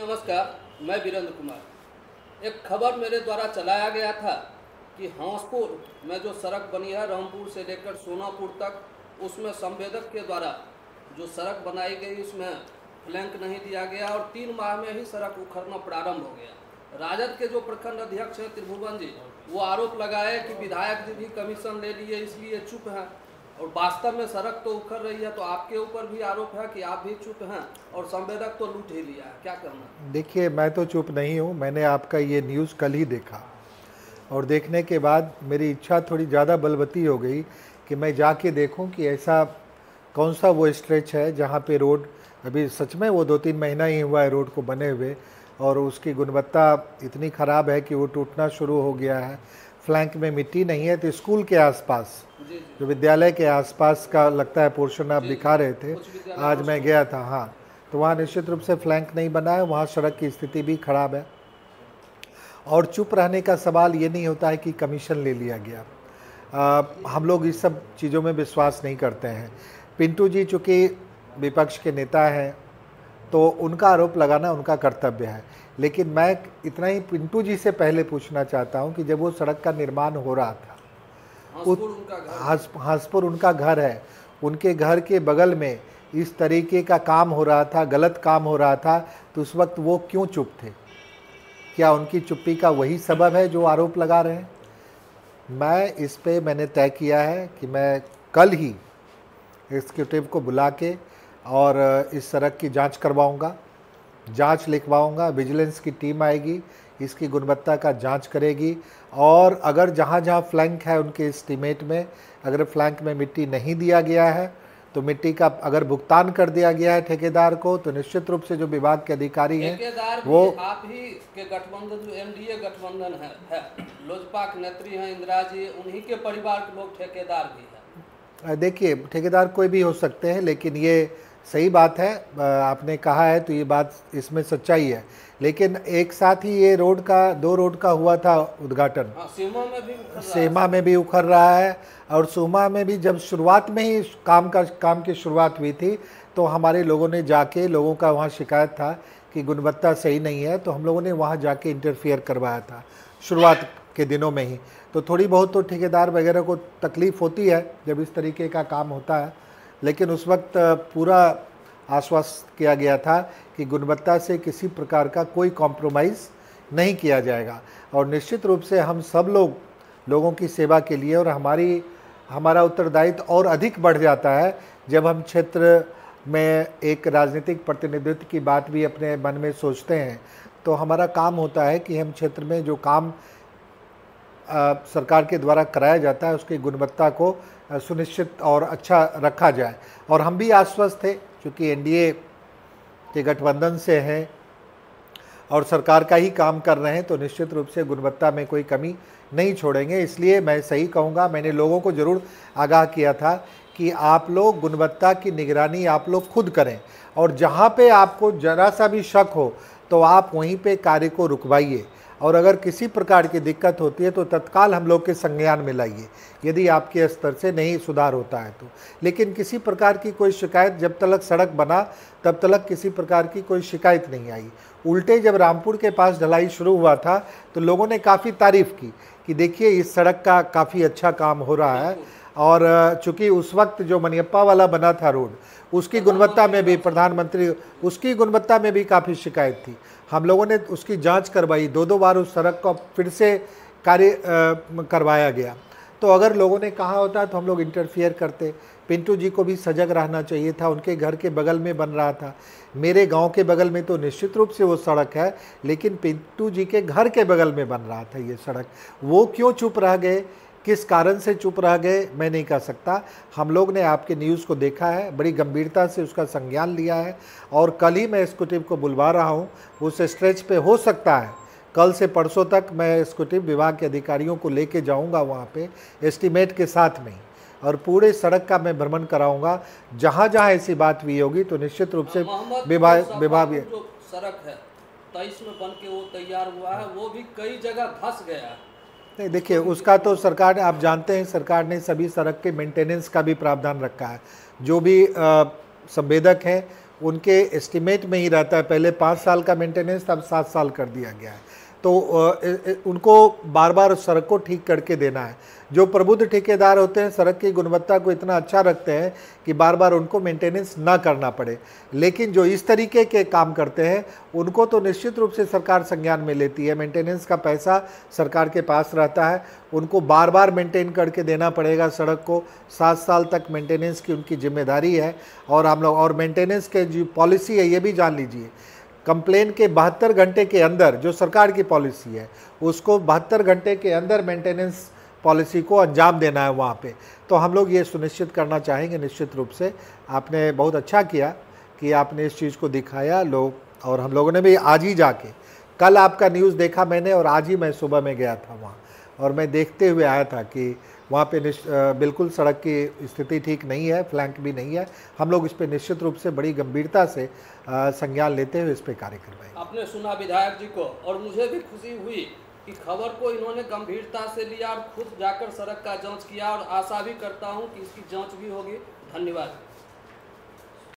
नमस्कार, मैं वीरेंद्र कुमार। एक खबर मेरे द्वारा चलाया गया था कि हंसपुर में जो सड़क बनी है रामपुर से लेकर सोनापुर तक, उसमें संवेदक के द्वारा जो सड़क बनाई गई उसमें फ्लैंक नहीं दिया गया और 3 माह में ही सड़क उखड़ना प्रारंभ हो गया। राजद के जो प्रखंड अध्यक्ष हैं त्रिभुवन जी, वो आरोप लगाए कि विधायक जी भी कमीशन ले लिए इसलिए चुप हैं, और वास्तव में सड़क तो उखड़ रही है। तो आपके ऊपर भी आरोप है कि आप भी चुप हैं और संवेदक तो लूट ही लिया है, क्या करना? देखिए, मैं तो चुप नहीं हूँ। मैंने आपका ये न्यूज़ कल ही देखा और देखने के बाद मेरी इच्छा थोड़ी ज़्यादा बलवती हो गई कि मैं जाके देखूं कि ऐसा कौन सा वो स्ट्रेच है जहाँ पे रोड अभी सच में वो 2-3 महीना ही हुआ है रोड को बने हुए, और उसकी गुणवत्ता इतनी ख़राब है कि वो टूटना शुरू हो गया है। फ्लैंक में मिट्टी नहीं है। तो स्कूल के आसपास, जो विद्यालय के आसपास का लगता है पोर्शन आप दिखा रहे थे, आज मैं गया था, हाँ, तो वहाँ निश्चित रूप से फ्लैंक नहीं बना है। वहाँ सड़क की स्थिति भी खराब है। और चुप रहने का सवाल ये नहीं होता है कि कमीशन ले लिया गया। हम लोग इस सब चीज़ों में विश्वास नहीं करते हैं। पिंटू जी चूँकि विपक्ष के नेता हैं तो उनका आरोप लगाना उनका कर्तव्य है, लेकिन मैं इतना ही पिंटू जी से पहले पूछना चाहता हूं कि जब वो सड़क का निर्माण हो रहा था, हंसपुर उनका घर है, उनके घर के बगल में इस तरीके का काम हो रहा था, गलत काम हो रहा था, तो उस वक्त वो क्यों चुप थे? क्या उनकी चुप्पी का वही सबब है जो आरोप लगा रहे हैं? मैंने तय किया है कि मैं कल ही एग्जीक्यूटिव को बुला के और इस सड़क की जांच करवाऊंगा, जांच लिखवाऊंगा। विजिलेंस की टीम आएगी, इसकी गुणवत्ता का जांच करेगी, और अगर जहां जहां फ्लैंक है उनके एस्टीमेट में अगर फ्लैंक में मिट्टी नहीं दिया गया है तो मिट्टी का अगर भुगतान कर दिया गया है ठेकेदार को, तो निश्चित रूप से जो विभाग के अधिकारी हैं वो आप ही के गठबंधन, जो एनडीए गठबंधन है लोजपा के नेत्री हैं इंदिरा जी, उन्हीं के परिवार के लोग ठेकेदार भी हैं। देखिए, ठेकेदार कोई भी हो सकते हैं, लेकिन ये सही बात है, आपने कहा है तो ये बात इसमें सच्चाई है। लेकिन एक साथ ही ये दो रोड का हुआ था उद्घाटन। सेमा में भी उखड़ रहा है, और सुमा में भी जब शुरुआत में ही काम की शुरुआत हुई थी तो हमारे लोगों ने जाके, लोगों का वहाँ शिकायत था कि गुणवत्ता सही नहीं है, तो हम लोगों ने वहाँ जाके इंटरफियर करवाया था शुरुआत के दिनों में ही। तो थोड़ी बहुत तो ठेकेदार वगैरह को तकलीफ़ होती है जब इस तरीके का काम होता है, लेकिन उस वक्त पूरा आश्वस्त किया गया था कि गुणवत्ता से किसी प्रकार का कोई कॉम्प्रोमाइज़ नहीं किया जाएगा। और निश्चित रूप से हम सब लोगों की सेवा के लिए, और हमारा उत्तरदायित्व और अधिक बढ़ जाता है जब हम क्षेत्र में एक राजनीतिक प्रतिनिधित्व की बात भी अपने मन में सोचते हैं। तो हमारा काम होता है कि हम क्षेत्र में जो काम सरकार के द्वारा कराया जाता है उसकी गुणवत्ता को सुनिश्चित और अच्छा रखा जाए। और हम भी आश्वस्त थे, क्योंकि एनडीए के गठबंधन से हैं और सरकार का ही काम कर रहे हैं, तो निश्चित रूप से गुणवत्ता में कोई कमी नहीं छोड़ेंगे। इसलिए मैं सही कहूँगा, मैंने लोगों को ज़रूर आगाह किया था कि आप लोग गुणवत्ता की निगरानी आप लोग खुद करें, और जहाँ पे आपको ज़रा सा भी शक हो तो आप वहीं पे कार्य को रुकवाइए, और अगर किसी प्रकार की दिक्कत होती है तो तत्काल हम लोग के संज्ञान में लाइए, यदि आपके स्तर से नहीं सुधार होता है तो। लेकिन किसी प्रकार की कोई शिकायत, जब तक सड़क बना तब तक किसी प्रकार की कोई शिकायत नहीं आई। उल्टे जब रामपुर के पास ढलाई शुरू हुआ था तो लोगों ने काफ़ी तारीफ़ की कि देखिए इस सड़क का काफ़ी अच्छा काम हो रहा है। और चूँकि उस वक्त जो मनियप्पा वाला बना था रोड, उसकी गुणवत्ता में भी उसकी गुणवत्ता में भी काफ़ी शिकायत थी। हम लोगों ने उसकी जांच करवाई, 2 बार उस सड़क को फिर से कार्य करवाया गया। तो अगर लोगों ने कहा होता तो हम लोग इंटरफियर करते। पिंटू जी को भी सजग रहना चाहिए था, उनके घर के बगल में बन रहा था। मेरे गांव के बगल में तो निश्चित रूप से वो सड़क है, लेकिन पिंटू जी के घर के बगल में बन रहा था ये सड़क। वो क्यों चुप रह गए, किस कारण से चुप रह गए, मैं नहीं कह सकता। हम लोग ने आपके न्यूज़ को देखा है, बड़ी गंभीरता से उसका संज्ञान लिया है, और कल ही मैं एग्जीक्यूटिव को बुलवा रहा हूँ। उस स्ट्रेच पे हो सकता है कल से परसों तक मैं एग्जीक्यूटिव विभाग के अधिकारियों को लेके जाऊंगा वहाँ पे एस्टीमेट के साथ में, और पूरे सड़क का मैं भ्रमण कराऊंगा। जहाँ जहाँ ऐसी बात हुई होगी तो निश्चित रूप से विभाग सड़क है 23 में बन के वो तैयार हुआ है, वो भी कई जगह धंस गया है। नहीं, देखिए उसका तो सरकार, आप जानते हैं सरकार ने सभी सड़क के मेंटेनेंस का भी प्रावधान रखा है। जो भी संवेदक हैं उनके एस्टिमेट में ही रहता है। पहले 5 साल का मेंटेनेंस था, अब 7 साल कर दिया गया है। तो उनको बार बार सड़क को ठीक करके देना है। जो प्रबुद्ध ठेकेदार होते हैं सड़क की गुणवत्ता को इतना अच्छा रखते हैं कि बार बार उनको मेंटेनेंस ना करना पड़े। लेकिन जो इस तरीके के काम करते हैं उनको तो निश्चित रूप से सरकार संज्ञान में लेती है। मेंटेनेंस का पैसा सरकार के पास रहता है, उनको बार बार मेंटेन करके देना पड़ेगा सड़क को। 7 साल तक मेंटेनेंस की उनकी जिम्मेदारी है। और हम लोग और मेंटेनेंस के जो पॉलिसी है ये भी जान लीजिए, कंप्लेन के 72 घंटे के अंदर, जो सरकार की पॉलिसी है उसको 72 घंटे के अंदर मेंटेनेंस पॉलिसी को अंजाम देना है वहाँ पे। तो हम लोग ये सुनिश्चित करना चाहेंगे निश्चित रूप से। आपने बहुत अच्छा किया कि आपने इस चीज़ को दिखाया लोग, और हम लोगों ने भी आज ही जाके, कल आपका न्यूज़ देखा मैंने और आज ही मैं सुबह में गया था वहाँ, और मैं देखते हुए आया था कि वहाँ पे बिल्कुल सड़क की स्थिति ठीक नहीं है, फ्लैंक भी नहीं है। हम लोग इस पे निश्चित रूप से बड़ी गंभीरता से संज्ञान लेते हुए इस पे कार्य करवाएंगे। आपने सुना विधायक जी को, और मुझे भी खुशी हुई कि खबर को इन्होंने गंभीरता से लिया और खुद जाकर सड़क का जांच किया, और आशा भी करता हूं कि इसकी जांच भी होगी। धन्यवाद।